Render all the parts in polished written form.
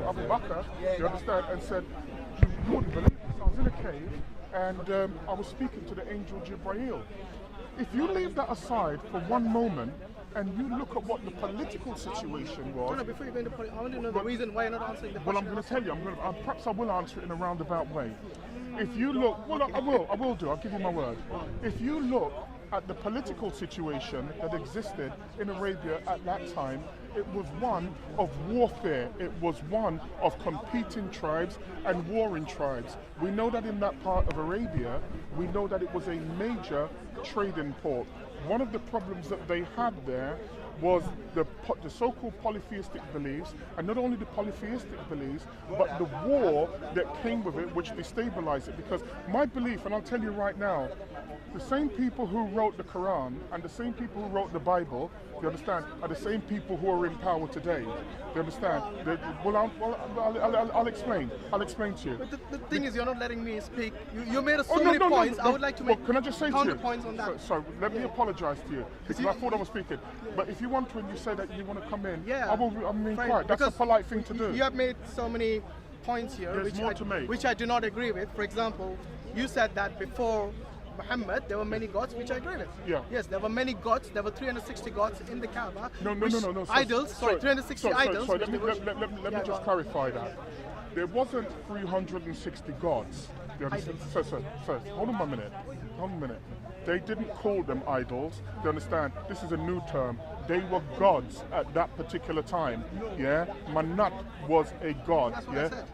to Abu Bakr, you understand, and said, you wouldn't believe this, I was in a cave and I was speaking to the angel Jibreel. If you leave that aside for one moment and you look at what the political situation was... No, before you go into politics, I want to know the reason why you're not answering the question. Well, I'm going to tell you, perhaps I will answer it in a roundabout way. If you look, well, I will do, I'll give you my word. If you look at the political situation that existed in Arabia at that time, it was one of warfare. It was one of competing tribes and warring tribes. We know that in that part of Arabia, we know that it was a major trading port. One of the problems that they had there was the so-called polytheistic beliefs, and not only the polytheistic beliefs, but the war that came with it, which destabilized it. Because my belief, and I'll tell you right now, the same people who wrote the Quran and the same people who wrote the Bible, you understand, are the same people who are in power today. You understand? I'll explain. I'll explain to you. But the thing is, you're not letting me speak. You made so many points. I would like to make can I just say counterpoints on that. So let me apologize to you, because I thought I was speaking. But if you want to, and you say that you want to come in, I'm in quiet. That's a polite thing to do. You have made so many points here, which I do not agree with. For example, you said that before Muhammad, there were many gods, which I agree with. Yeah. Yes, there were many gods. There were 360 gods in the Kaaba. No. Idols. Sorry, 360 idols. Let me just clarify that. There wasn't 360 gods. Sir, hold on 1 minute. Hold on a minute. They didn't call them idols. You understand? This is a new term. They were gods at that particular time. Yeah. Manat was a god. That's what yeah. I said.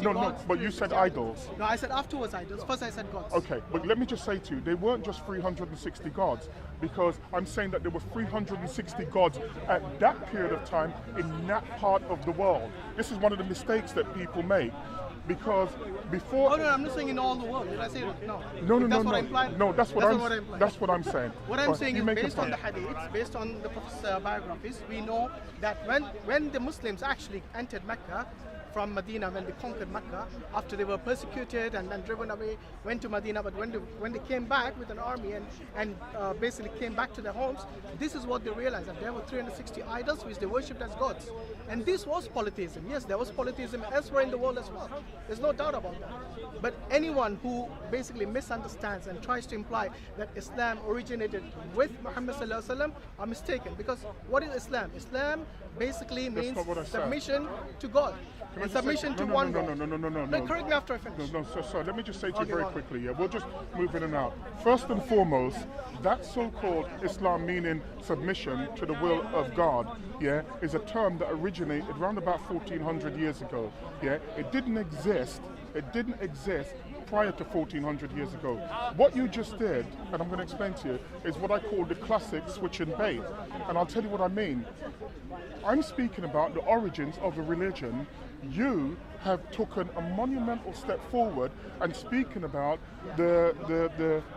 No, but you said idols. No, I said afterwards idols. First I said gods. Okay, but let me just say to you, they weren't just 360 gods, because I'm saying that there were 360 gods at that period of time in that part of the world. This is one of the mistakes that people make, because before... Oh no, I'm not saying in all the world. Did I say that? No. No. What I implied? No, that's what I'm saying. What I'm saying is, based on the hadiths, based on the Prophet's biographies, we know that when the Muslims actually entered Mecca from Medina, when they conquered Mecca, after they were persecuted and then driven away, went to Medina, but when they came back with an army and basically came back to their homes, this is what they realized, that there were 360 idols which they worshipped as gods. And this was polytheism. Yes, there was polytheism elsewhere in the world as well. There's no doubt about that. But anyone who basically misunderstands and tries to imply that Islam originated with Muhammad sallallahu alaihi wasallam are mistaken. Because what is Islam? Islam basically means submission to God. And submission to one God. No. Correct me after I finish. No, let me just say to you very quickly, yeah, we'll just move in and out. First and foremost, that so-called Islam, meaning submission to the will of God, yeah, is a term that originated around about 1400 years ago. Yeah, it didn't exist prior to 1400 years ago. What you just did, and I'm going to explain to you, is what I call the classic switch and bait. And I'll tell you what I mean. I'm speaking about the origins of a religion. You have taken a monumental step forward and speaking about the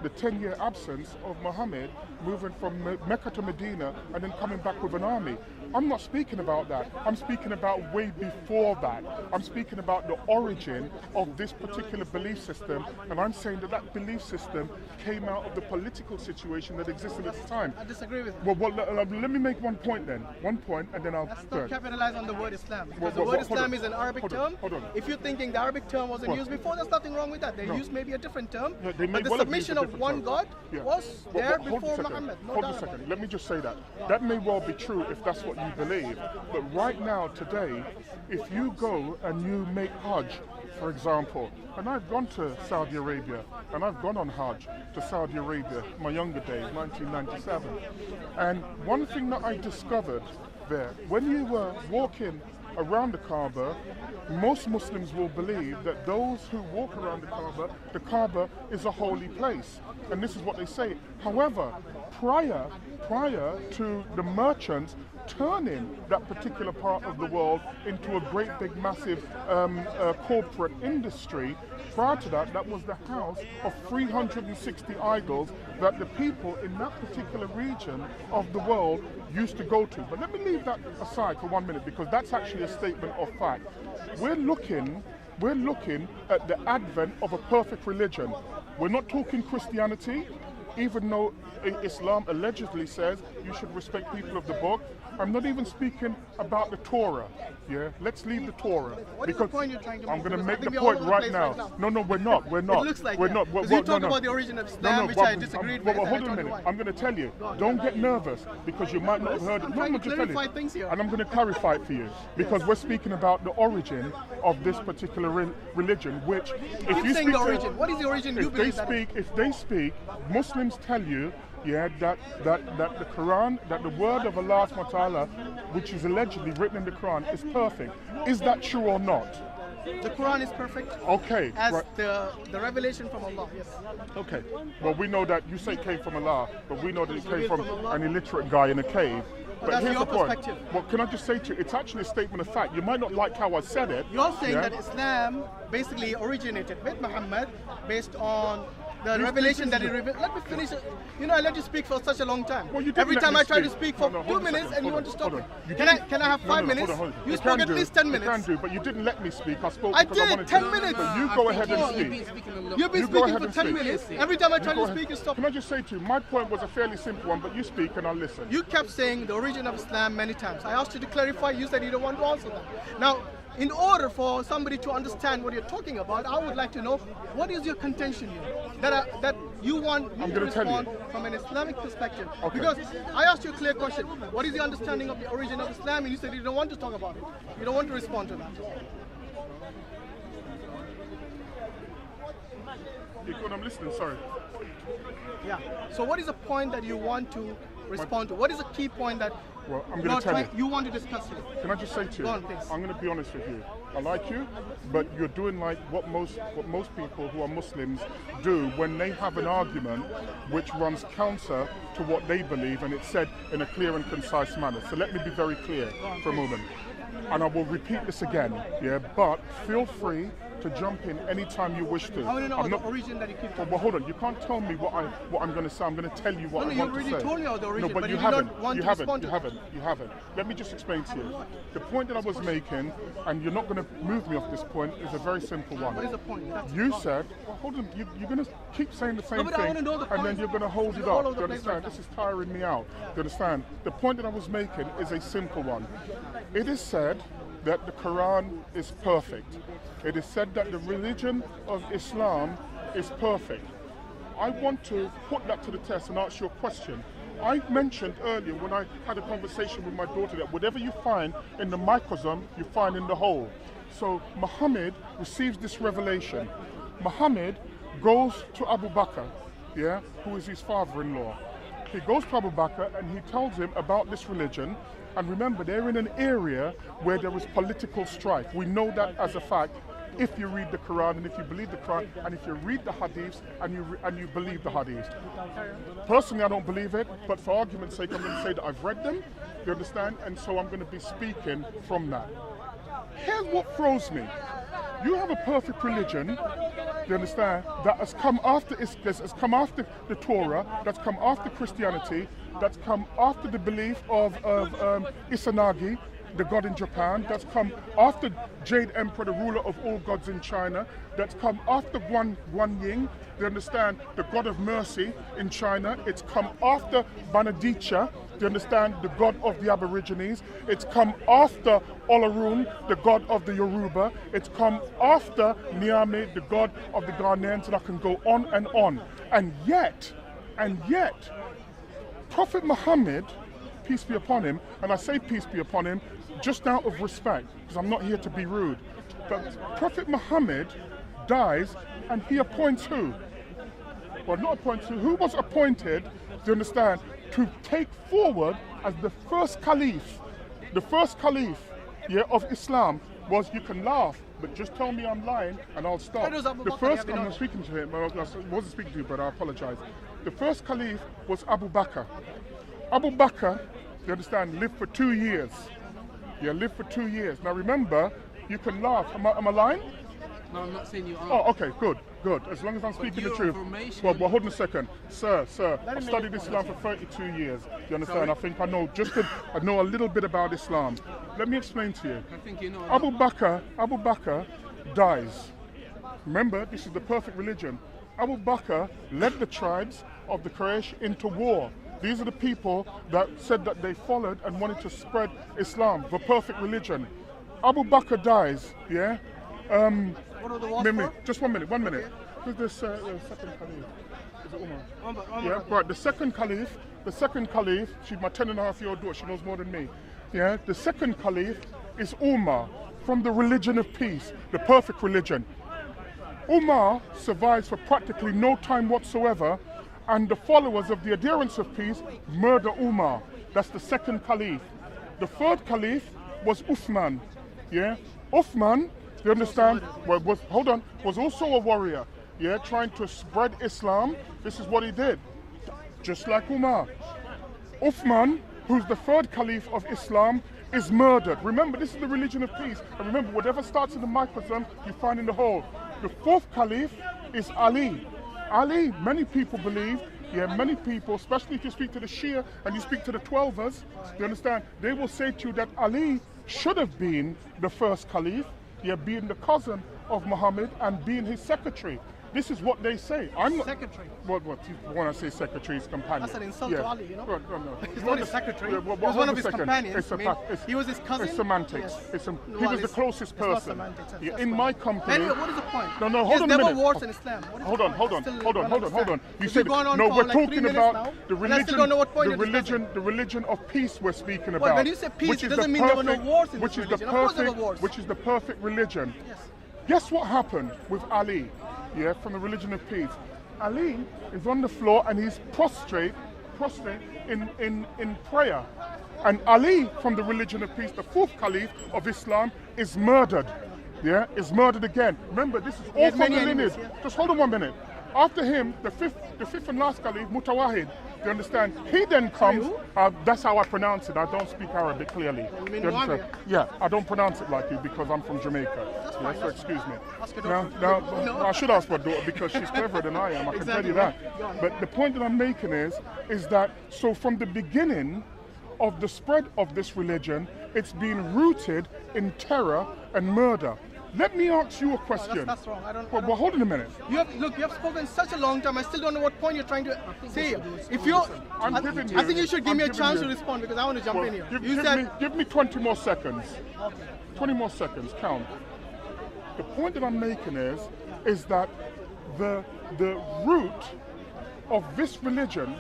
10-year absence of Muhammad moving from Mecca to Medina and then coming back with an army. I'm not speaking about that. I'm speaking about way before that. I'm speaking about the origin of this particular belief system, and I'm saying that belief system came out of the political situation that existed at the time. I disagree with you. Well, let me make one point then. One point, and then I'll... Let's not capitalize on the word Islam, because the word Islam is an Arabic term. Hold on. If you're thinking the Arabic term wasn't used before, there's nothing wrong with that. They used maybe a different term, but the submission of one God was there before Muhammad. Hold a second. Let me just say that. That may well be true if that's what you believe, but right now, today, if you go and you make Hajj, for example, and I've gone to Saudi Arabia, and I've gone on Hajj to Saudi Arabia, my younger days, 1997, and one thing that I discovered there, when you were walking around the Kaaba, most Muslims will believe that those who walk around the Kaaba is a holy place, and this is what they say. However, prior to the merchants turning that particular part of the world into a great big massive corporate industry, prior to that, that was the house of 360 idols that the people in that particular region of the world used to go to. But let me leave that aside for 1 minute, because that's actually a statement of fact. We're looking at the advent of a perfect religion. We're not talking Christianity, even though Islam allegedly says you should respect people of the book. I'm not even speaking about the Torah. Yeah, let's leave the Torah. What is the point you're trying to make? I'm going to Because I make the think we're all point over the right place now. right now. No, no, we're not. We're not. It looks like we're that. not. Because you talk about the origin of Islam, which I disagreed with. Well, and I hold on a told you minute. why. I'm going to tell you. Go on. Don't get nervous because you might not have heard it. I'm No, trying I'm to just telling clarify you. things here. And I'm going to clarify it for you because we're speaking about the origin of this particular religion, which if you saying speak the to, origin. What is the origin you believe that is? if they speak, Muslims tell you, yeah, that the Quran, that the word of Allah subhanahu wa ta'ala, which is allegedly written in the Quran, is perfect. Is that true or not? The Quran is perfect. Okay. As right. the revelation from Allah, yes. Okay. Well, we know that you say it came from Allah, but we know that it came from an illiterate guy in a cave. But that's here's your the point. perspective. Well, can I just say to you, it's actually a statement of fact. You might not like how I said it. You're saying yeah? that Islam basically originated with Muhammad based on the This revelation is that he the- revealed. Let me finish. You know, I let you speak for such a long time. Well, you didn't Every let time me I try to speak. speak for No, no, 2 hold on a minutes second, and you hold want to on, stop hold me. on. You Can I didn't- have 5 no, minutes? hold on. You You spoke can at do. least 10 You minutes. can do, but you didn't let me speak. I spoke I because I did, wanted 10 to. minutes. But you go ahead and You've speak. been You go speaking ahead for and 10 speak. minutes. Every time I try You go to ahead. speak, you stop Can me. I just say to you, my point was a fairly simple one, but you speak and I'll listen. You kept saying the origin of Islam many times. I asked you to clarify. You said you don't want to answer that. Now, in order for somebody to understand what you're talking about, I would like to know what is your contention here that you want me I'm to gonna tell you. respond from an Islamic perspective. Okay. Because I asked you a clear question. What is your understanding of the origin of Islam? And you said you don't want to talk about it. You don't want to respond to that. I'm listening, sorry. Yeah. So what is the point that you want to respond to? What is the key point that Well, I'm going to tell you. you want to discuss here? Can I just say to you, Go on, please. I'm going to be honest with you. I like you, but you're doing like what most people who are Muslims do when they have an argument which runs counter to what they believe, and it's said in a clear and concise manner. So let me be very clear for a moment. And I will repeat this again, yeah, but feel free to jump in anytime you wish to. I want to know I'm the not, origin that you keep well, hold on, you can't tell me what I'm going to say. I'm going to tell you what No, I you want to already say. told me about the origin, no, but but you you did not haven't. want You to haven't. respond You to it. haven't. You haven't. Let me just explain to you. The point that I was making, and you're not going to move me off this point, is a very simple one. What is the point? That's You gone. said, well, hold on, you're going to keep saying the same but I thing, wanna know the and then point. you're going to hold it You're all up. over Do you the place understand? right This is tiring me out. Do you understand? The point that I was making is a simple one. It is said that the Quran is perfect. It is said that the religion of Islam is perfect. I want to put that to the test and ask you a question. I mentioned earlier when I had a conversation with my daughter that whatever you find in the microsome, you find in the whole. So Muhammad receives this revelation. Muhammad goes to Abu Bakr, yeah, who is his father-in-law. He goes to Abu Bakr and he tells him about this religion. And remember, they're in an area where there is political strife. We know that as a fact if you read the Quran and if you believe the Quran and if you read the Hadiths and you believe the Hadiths. Personally, I don't believe it, but for argument's sake, I'm going to say that I've read them, you understand? And so I'm going to be speaking from that. Here's what throws me. You have a perfect religion, you understand, that has come after the Torah, that's come after Christianity, that's come after the belief of Izanagi, the god in Japan, that's come after Jade Emperor, the ruler of all gods in China, that's come after Guan Yin, you understand, the god of mercy in China, it's come after Banadicha, do you understand, the god of the Aborigines, it's come after Olarun, the god of the Yoruba, it's come after Niame, the god of the Ghanaians, and I can go on and on. And yet, Prophet Muhammad, peace be upon him, and I say peace be upon him just out of respect, because I'm not here to be rude, but Prophet Muhammad dies and he appoints who? Well, not appoints who was appointed, do you understand, to take forward as the first caliph. The first caliph, yeah, of Islam was, you can laugh, but just tell me I'm lying and I'll stop. The first, I'm not speaking to him, I wasn't speaking to you, but I apologize. The first caliph was Abu Bakr. Abu Bakr, you understand, lived for 2 years. Yeah, lived for 2 years. Now remember, you can laugh. Am I lying? No, I'm not saying you are. Oh, okay, good. As long as I'm speaking the truth. Well, hold on a second. Sir, I've studied Islam for 32 years. You understand? Sorry? I think I know a little bit about Islam. Let me explain to you. I think you know. Abu Bakr dies. Remember, this is the perfect religion. Abu Bakr led the tribes of the Quraysh into war. These are the people that said that they followed and wanted to spread Islam, the perfect religion. Abu Bakr dies, yeah? What are the wars for? Just 1 minute. Okay. Who's this second Caliph? Is it Umar? Umar, Yeah, right. The second Caliph, she's my 10.5-year-old daughter, she knows more than me. Yeah, the second Caliph is Umar, from the religion of peace, the perfect religion. Umar survives for practically no time whatsoever, and the followers of the adherents of peace murder Umar. That's the second Caliph. The third Caliph was Uthman. Yeah, Uthman, you understand? Was also a warrior. Yeah, trying to spread Islam. This is what he did, just like Umar. Uthman, who's the third Caliph of Islam, is murdered. Remember, this is the religion of peace. And remember, whatever starts in the microcosm, you find in the whole. The fourth Caliph is Ali. Ali, many people believe, many people, especially if you speak to the Shia and you speak to the Twelvers, you understand, they will say to you that Ali should have been the first Caliph, being the cousin of Muhammad and being his secretary. This is what they say. I'm not Secretary. What? When I say secretary, his companion. That's an insult to Ali, you know. No. He's not his secretary. Yeah, he was one of his companions. He was his cousin. It's semantics. Yes. He was the closest person. It's not semantics. That's In fine. my company. Anyway, what is the point? No, hold Yes, on there a were minute. wars in Islam. What is Hold the on. point? Hold on. You You've said gone on no. for We're like 3 talking minutes about now, the and I still don't know what point you're discussing. the religion of peace we're speaking about. Well, when you say peace, which it is doesn't the mean there were no perfect- wars in which this is the religion. Of course there were perfect- wars. Which is the perfect religion. Yes. Guess what happened with Ali? From the religion of peace. Ali is on the floor and he's prostrate in prayer. And Ali, from the religion of peace, the fourth Caliph of Islam, is murdered. Is murdered again. Remember, this is all had from many the lineage. enemies, yeah. Just hold on 1 minute. After him, the fifth and last Caliph, Mutawahid, you understand? He then comes, that's how I pronounce it. I don't speak Arabic clearly. You mean You understand? Muawiyah? Yeah, I don't pronounce it like you because I'm from Jamaica. That's fine, so that's excuse me. Ask your Now, daughter. now, I should ask my daughter because she's cleverer than I am. I can tell Exactly, you that. right. Go on. But the point that I'm making is that so from the beginning of the spread of this religion, it's been rooted in terror and murder. Let me ask you a question. That's wrong. I don't. Well, hold on a minute. You have spoken such a long time. I still don't know what point you're trying to say. If you, I'm I giving think you should give I'm me a giving chance you- to respond because I want to jump Well, in here. give me 20 more seconds. 20 more seconds, count. The point that I'm making is that the root of this religion,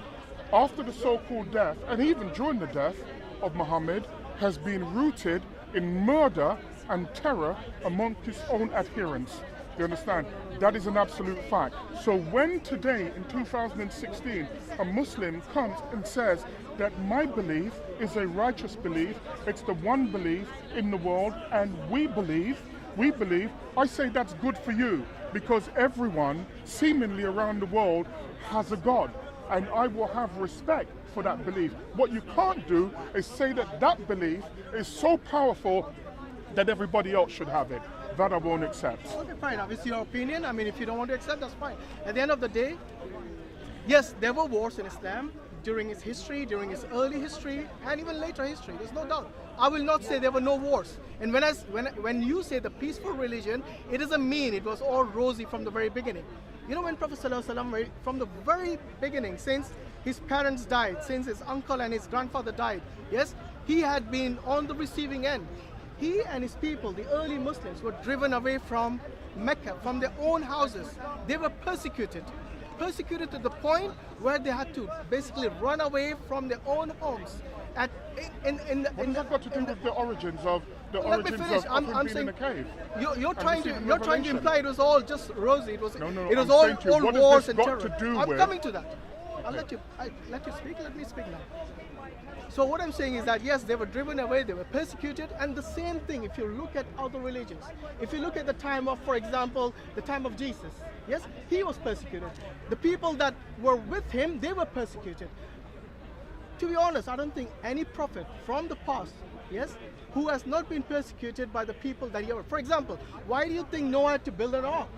after the so-called death, and even during the death of Muhammad, has been rooted in murder and terror among his own adherents. You understand? That is an absolute fact. So when today, in 2016, a Muslim comes and says that my belief is a righteous belief, it's the one belief in the world, and we believe, I say that's good for you, because everyone, seemingly around the world, has a God. And I will have respect for that belief. What you can't do is say that that belief is so powerful that everybody else should have it. That I won't accept. Okay, fine enough. It's your opinion. I mean, if you don't want to accept, that's fine. At the end of the day, yes, there were wars in Islam during its history, during its early history, and even later history. There's no doubt. I will not say there were no wars. And when you say the peaceful religion, it doesn't mean it was all rosy from the very beginning. You know, when Prophet ﷺ, from the very beginning, since his parents died, since his uncle and his grandfather died, yes, he had been on the receiving end. He and his people, the early Muslims, were driven away from Mecca, from their own houses. They were persecuted to the point where they had to basically run away from their own homes. What has that got to do with the origins of Let me finish. him I'm being saying in a cave? you're trying to revelation. imply it was all just rosy. It was No, it was I'm all saying to you, what has wars this and got terror. to do I'm with- coming to that. I'll let you speak. Let me speak now. So what I'm saying is that yes, they were driven away, they were persecuted, and the same thing if you look at other religions. If you look at the time of, for example, the time of Jesus, yes, he was persecuted. The people that were with him, they were persecuted. To be honest, I don't think any prophet from the past, yes, who has not been persecuted by the people that he ever. For example, why do you think Noah had to build an ark?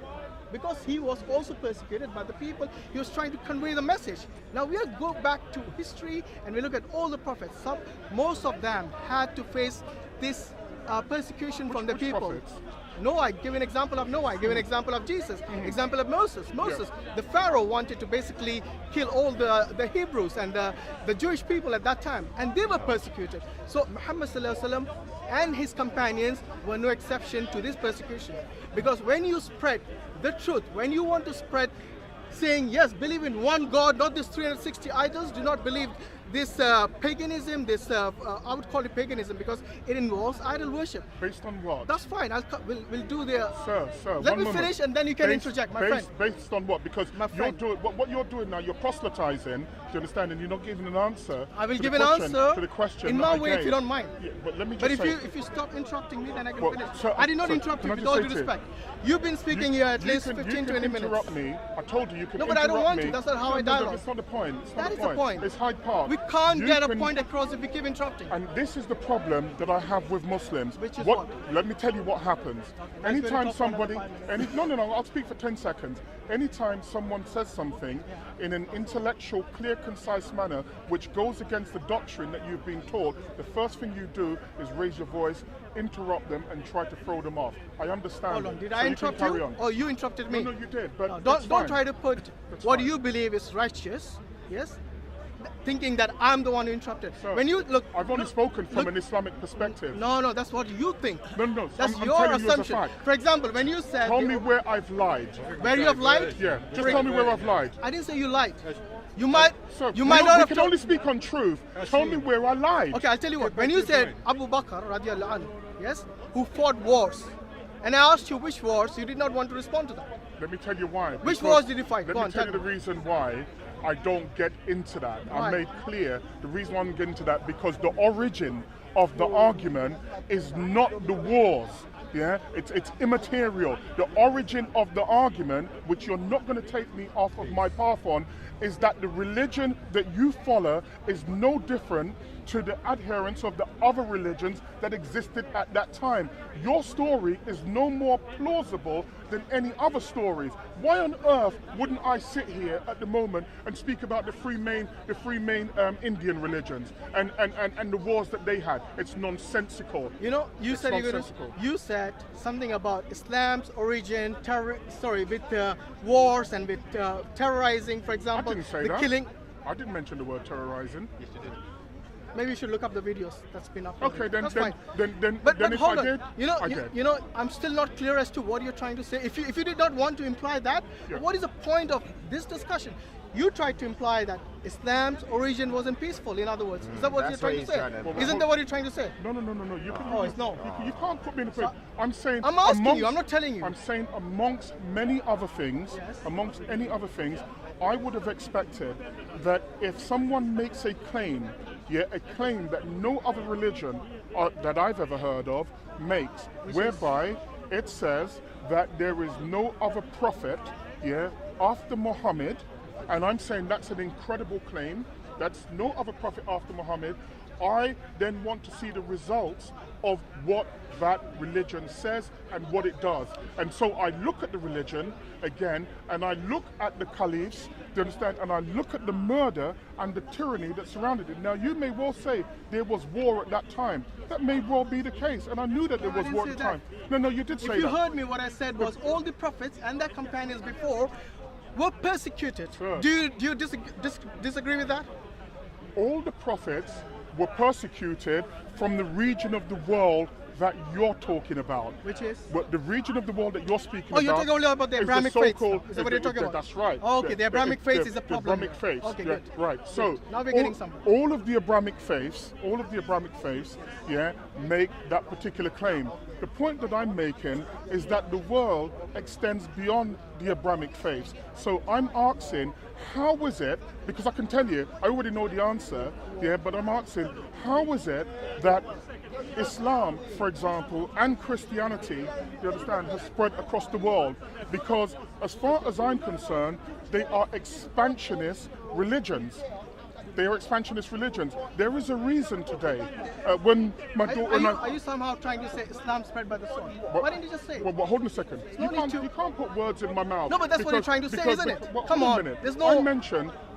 Because he was also persecuted by the people. He was trying to convey the message. Now we go back to history and we look at all the prophets. Most of them had to face this persecution from the Which people. prophets? Noah, give an example of Noah, give an example of Jesus, example of Moses. The Pharaoh wanted to basically kill all the Hebrews and the Jewish people at that time, and they were persecuted. So Muhammad Sallallahu Alaihi Wasallam and his companions were no exception to this persecution. Because when you spread the truth, when you want to spread saying, yes, believe in one God, not this 360 idols, do not believe this paganism, I would call it paganism because it involves idol worship. Based on what? That's fine, we'll do the... Sir, let me finish and then you can interject, my friend. Based on what? Because what you're doing now, you're proselytizing, do you understand, and you're not giving an answer. I will give an answer to the question in my way if you don't mind. Yeah, but let me just say, if you stop interrupting me, then I can finish. Sir, I did not interrupt you, with all due respect. You've been speaking here at least 15-20 minutes. You can interrupt me. I told you can interrupt me. No, but I don't want to. That's not how I dialogue. That's not the point. That is the point. It's Hyde Park. We can't get a point across if we keep interrupting. And this is the problem that I have with Muslims. Which is Let me tell you what happens. Anytime somebody... No, I'll speak for 10 seconds. Anytime someone says something in an intellectual, clear, concise manner which goes against the doctrine that you've been taught, the first thing you do is raise your voice, interrupt them and try to throw them off. I understand. Hold on, did I interrupt you? Or you interrupted me? No, you did, but don't try to put what you believe is righteous, yes? Thinking that I'm the one who interrupted. Sir, when you look, I've only spoken from an Islamic perspective. No, that's what you think. No, that's I'm your telling you as a assumption. fact. For example, when you said... Tell me where I've lied. Where you have lied? Yeah, just tell me where I've lied. I didn't say you lied. You might Sir, you might not have... We can only speak on truth. Tell me where I lied. Okay, I'll tell you what. When you said Abu Bakr, radiallahu anhu, yes, who fought wars, and I asked you which wars, you did not want to respond to that. Let me tell you why. Which wars did you fight? Let me tell you the reason why I don't get into that. I made clear the reason why I'm getting into that because the origin of the argument is not the wars. Yeah, it's immaterial. The origin of the argument, which you're not going to take me off of my path on, is that the religion that you follow is no different to the adherents of the other religions that existed at that time. Your story is no more plausible than any other stories. Why on earth wouldn't I sit here at the moment and speak about the three main Indian religions and the wars that they had? It's nonsensical. You know, you said something about Islam's origin, with wars and with terrorizing, for example. I didn't say that. Killing. I didn't mention the word terrorizing. Yes, you did. Maybe you should look up the videos that's been uploaded. Okay, then if hold I on. did, you know, I'm still not clear as to what you're trying to say. If you did not want to imply that, what is the point of this discussion? You tried to imply that Islam's origin wasn't peaceful, in other words. Is that what you're trying to say? Isn't that what you're trying to say? No. It's no. You can't put me in a place. I'm saying. I'm asking you. I'm not telling you. I'm saying amongst many other things, amongst any other things, I would have expected that if someone makes a claim, a claim that no other religion that I've ever heard of makes, whereby it says that there is no other prophet, after Muhammad, and I'm saying that's an incredible claim. That's no other prophet after Muhammad. I then want to see the results of what that religion says and what it does. And so I look at the religion again, and I look at the caliphs, do you understand? And I look at the murder and the tyranny that surrounded it. Now, you may well say there was war at that time. That may well be the case, and I knew that there was war at the time. No, you did say that. If you heard me, what I said was all the prophets and their companions before were persecuted. Sure. Do you disagree with that? All the prophets were persecuted from the region of the world that you're talking about. Which is? But the region of the world that you're speaking about. Oh, you're talking only about the Abrahamic faith. Is that what you're talking about? That's right. Oh, okay, the Abrahamic faith is a problem. The Abrahamic faith. Okay, good. Right. So now we're getting somewhere. All of the Abrahamic faiths, make that particular claim. The point that I'm making is that the world extends beyond the Abrahamic faiths. So I'm asking, how was it, because I can tell you, I already know the answer, but I'm asking, how is it that Islam, for example, and Christianity, you understand, has spread across the world? Because as far as I'm concerned, they are expansionist religions. They are expansionist religions. There is a reason today. When my daughter and Are you somehow trying to say Islam spread by the sword? Why didn't you just say it? Well, hold on a second. No need to. You can't put words in my mouth. No, but that's what you're trying to say, isn't it? Come hold on. a minute. There's no.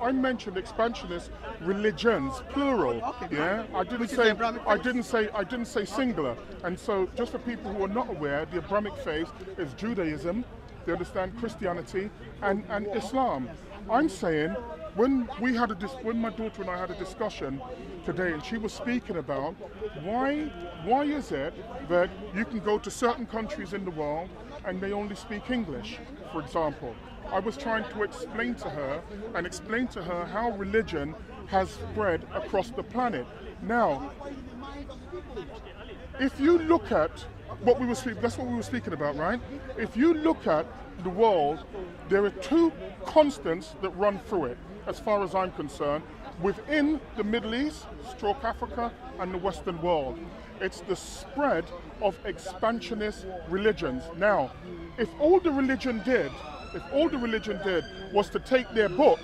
I mentioned expansionist religions, plural. Okay, yeah, I didn't say singular. And so, just for people who are not aware, the Abrahamic faith is Judaism. They understand Christianity and Islam. I'm saying when my daughter and I had a discussion today, and she was speaking about why is it that you can go to certain countries in the world and they only speak English, for example. I was trying to explain to her how religion has spread across the planet. Now, if you look at that's what we were speaking about, right? If you look at the world, there are two constants that run through it, as far as I'm concerned, within the Middle East, stroke Africa, and the Western world. It's the spread of expansionist religions. Now, if all the religion did was to take their book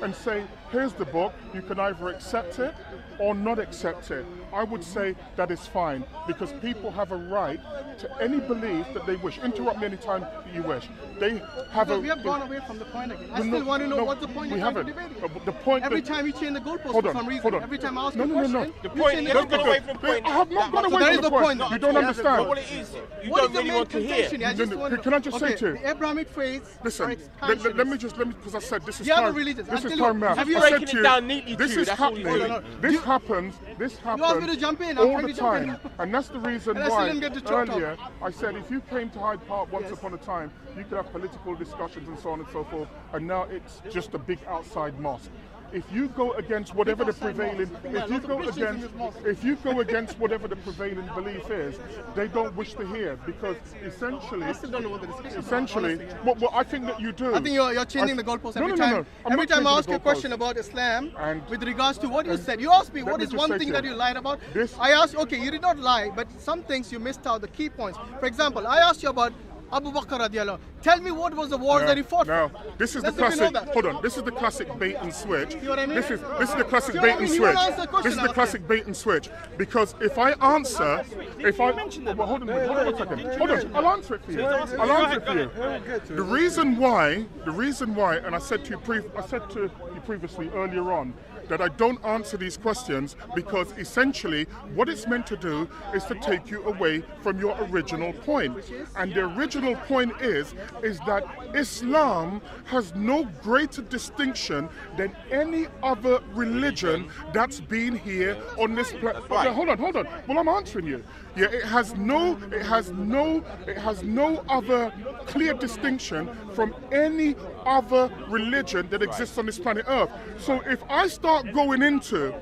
and say, here's the book, you can either accept it or not accept it, I would say that is fine, because people have a right to any belief that they wish. Interrupt me anytime that you wish. They have we have gone away from the point again. I still want to know what's the point we you're trying haven't. to debate. The point Every time you change the goalpost hold for on, some reason, hold on. every time I ask you No, a no, question, no. you change the goalpost. I have not gone So away that from is the the point. point. You don't understand. What it is, you What don't is the really main want to hear. contention? I just No, want can I just say to you? the Abrahamic faiths Listen, are let me expansionist. because I said this is The other time. religions, This I'll is tell you, time out. have you I said breaking to it you, down neatly this to you, is that's all it happening. is. This happens. You asked me to jump in, I'm all trying the to jump in. time, and that's the reason And I still why didn't get to talk earlier I said if you came to Hyde Park once upon a time, you could have political discussions and so on and so forth, and now it's just a big outside mosque. If you go against whatever the prevailing, if you go against whatever the prevailing belief is, they don't wish to hear, because essentially, I still don't know what the discussion is. essentially, well, I think that you do. I think you're changing the goalpost every No. time. I'm Every not time I changing ask the you a goalpost. question about Islam, And- with regards to what you said, you asked me let what me is just one say thing to that you, you lied about. this- I asked you, okay, you did not lie, but some things you missed out, the key points. For example, I asked you about Abu Bakr radiallahu. Tell me what was the war that he fought Now, for. this is the Let's let me know classic. that. Hold on. This is the classic bait and switch. See what I mean? This is the classic See what bait I and mean? You switch. wanna answer the question This is the I asked classic bait and switch. Because if I answer, well, hold on one second. Hold on. I'll answer it for you. I'll answer it for you. The reason why, and I said to you previously earlier on, that I don't answer these questions, because essentially what it's meant to do is to take you away from your original point. And the original point is that Islam has no greater distinction than any other religion that's been here on this planet. Okay, hold on. Well, I'm answering you. Yeah, it has no other clear distinction from any other religion that exists on this planet Earth. So if I start going into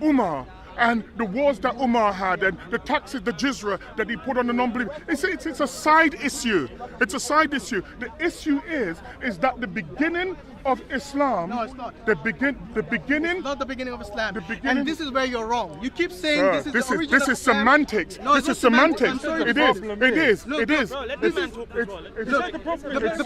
Umar and the wars that Umar had and the taxes, the jizra that he put on the non-believers, it's a side issue. It's a side issue. The issue is that the beginning of Islam. No, it's not. The beginning. It's not the beginning of Islam. The beginning- And this is where you're wrong. You keep saying Sir, this is the origin of is Islam. semantics. No, This it's is not semantics. semantics. I'm sorry. It is. Look, It is. bro, let this man talk as well. It's The problem is you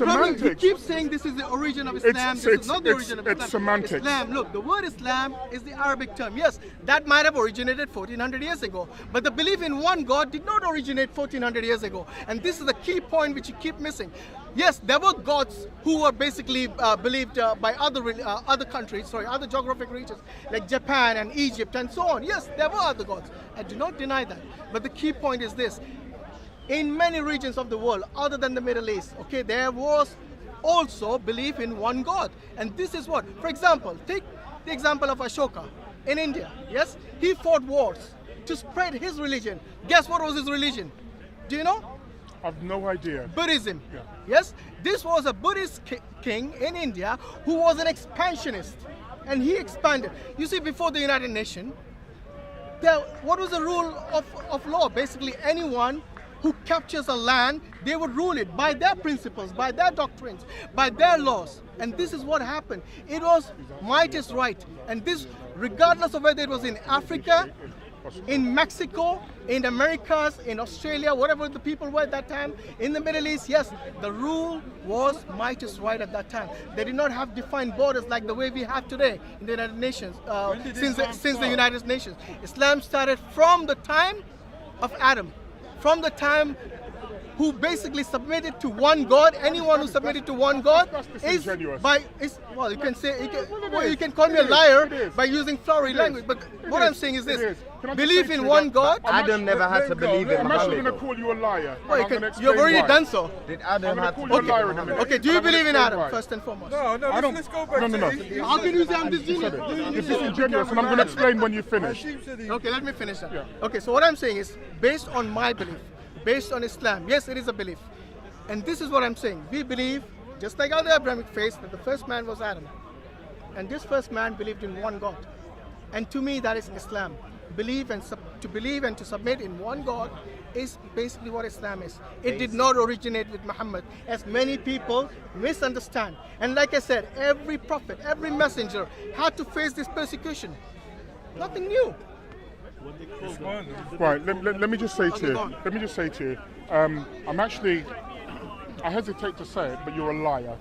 semantics. keep saying this is the origin of Islam. This is not the origin of Islam. It's semantics. Islam, look, the word Islam is the Arabic term. Yes, that might have originated 1400 years ago. But the belief in one God did not originate 1400 years ago. And this is the key point which you keep missing. Yes, there were gods who were basically believed by other countries, other geographic regions like Japan and Egypt and so on. Yes, there were other gods. I do not deny that. But the key point is this. In many regions of the world, other than the Middle East, okay, there was also belief in one God. And this is what, for example, take the example of Ashoka in India. Yes, he fought wars to spread his religion. Guess what was his religion? Do you know? I've no idea. Buddhism. Yeah. Yes, this was a Buddhist king in India who was an expansionist, and he expanded. You see, before the United Nations, what was the rule of law? Basically, anyone who captures a land, they would rule it by their principles, by their doctrines, by their laws. And this is what happened. It was might is right. And this, regardless of whether it was in Africa, in Mexico, in Americas, in Australia, whatever the people were at that time, in the Middle East, yes, the rule was might is right at that time. They did not have defined borders like the way we have today in the United Nations, since the United Nations. Islam started from the time of Adam, from the time who basically submitted to one God. Anyone who submitted to one God is well, you can say, you can call me a liar by using flowery language. But what I'm saying is this: believe in one God. Adam never had to believe in I'm actually going to Muhammad. call you a liar. Well, you've already done so. Did Adam have to call you a believe liar in in a Muhammad? minute. Okay, do you I'm gonna believe in explain Adam why. first and foremost? Let's go back to How can you say I'm You're disingenuous, and I'm going to explain when you finish. Okay, let me finish that. Okay, so what I'm saying is, based on my belief, based on Islam, yes, it is a belief. And this is what I'm saying. We believe, just like other Abrahamic faiths, that the first man was Adam. And this first man believed in one God. And to me, that is Islam. To believe and to submit in one God is basically what Islam is. It did not originate with Muhammad, as many people misunderstand. And like I said, every prophet, every messenger had to face this persecution. Nothing new. Right, let me just say to you, I hesitate to say it, but you're a liar.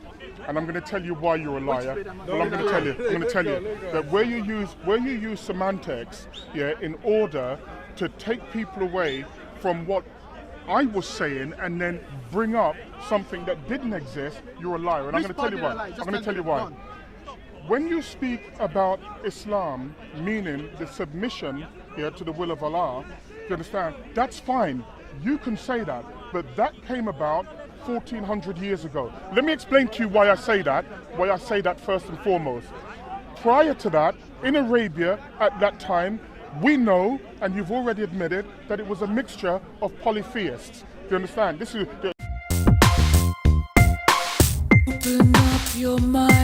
And I'm going to tell you why you're a liar. Well, I'm going to tell you that where you use semantics, in order to take people away from what I was saying and then bring up something that didn't exist, you're a liar. And I'm going to tell you why. When you speak about Islam, meaning the submission to the will of Allah, you understand? That's fine. You can say that, but that came about 1400 years ago. Let me explain to you why I say that first and foremost. Prior to that, in Arabia at that time, we know, and you've already admitted, that it was a mixture of polytheists. Do you understand? This is Open up your mind.